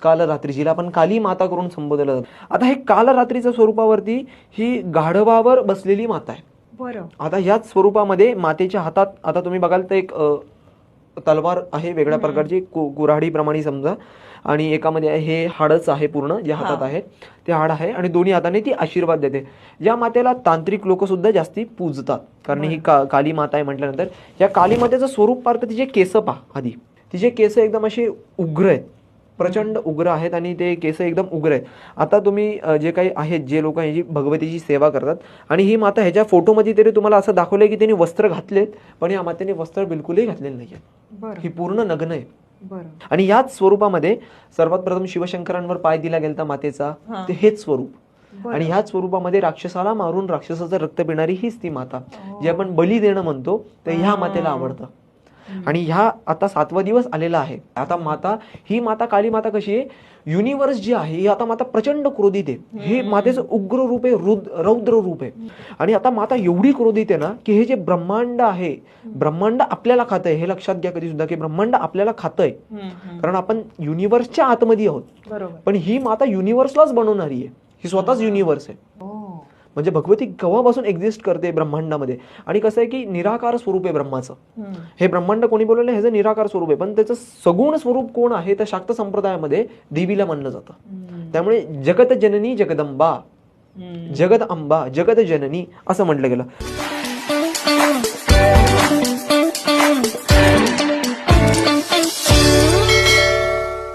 कालरात्री, जिला आपण काली माता करून संबोधलं जातं. आता हे कालरात्रीच्या स्वरूपावरती ही गाढवावर बसलेली माता आहे. बरं. आता याच स्वरूपामध्ये मातेच्या हातात आता तुम्ही बघाल तर एक तलवार आहे वेगळ्या प्रकारची, कुऱ्हाडीप्रमाणे समजा, आणि एकामध्ये हे हाडच आहे पूर्ण जे हातात आहे ते हाड आहे, आणि दोन्ही हाताने ती आशीर्वाद देते. या मातेला तांत्रिक लोक सुद्धा जास्ती पूजतात, कारण ही काली माता आहे म्हटल्यानंतर. या काली मातेचं स्वरूप पाहतं, तिचे केस पहा आधी. तिचे केस एकदम असे उग्र आहेत, प्रचंड उग्र आहेत, आणि ते केस एकदम उग्र आहेत. आता तुम्ही जे काही आहेत, जे लोक ह्याची भगवतीची सेवा करतात, आणि ही माता ह्याच्या फोटोमध्ये तरी तुम्हाला असं दाखवलंय की त्यांनी वस्त्र घातलेत, पण या मातेने वस्त्र बिलकुलही घातलेलं नाहीये. ही पूर्ण नग्न आहे. आणि याच स्वरूपामध्ये सर्वात प्रथम शिवशंकरांवर पाय दिला गेला मातेचा, ते हेच स्वरूप. आणि ह्याच स्वरूपामध्ये राक्षसाला मारून राक्षसाचं रक्त पिणारी हीच ती माता, जी आपण बली देणं म्हणतो, तर ह्या मातेला आवडतं. आणि ह्या आता 7वा दिवस आलेला आहे. आता ही माता काली माता कशी आहे, युनिव्हर्स जी आहे ही आता माता प्रचंड क्रोधित आहे. हे मातेचं उग्र रूप आहे, रौद्र रूप आहे. आणि आता माता एवढी क्रोधित आहे ना की हे जे ब्रह्मांड आहे, ब्रह्मांड आपल्याला खातंय. हे लक्षात घ्या कधी सुद्धा की ब्रह्मांड आपल्याला खातंय, कारण आपण युनिव्हर्सच्या आतमध्ये आहोत. पण ही माता युनिव्हर्सलाच बनवणारी आहे, ही स्वतःच युनिव्हर्स आहे. म्हणजे भगवती केव्हापासून एक्झिस्ट करते ब्रह्मांडामध्ये. आणि कसं आहे की निराकार स्वरूप आहे ब्रह्माचं. हे ब्रह्मांड कोणी बोलवलं, ह्याचं निराकार स्वरूप आहे, पण त्याचं सगुण स्वरूप कोण आहे तर शाक्त संप्रदायामध्ये देवीला म्हणलं जातं. त्यामुळे जगत जननी जगदंबा, जगद अंबा, जगत जननी असं म्हटलं गेलं.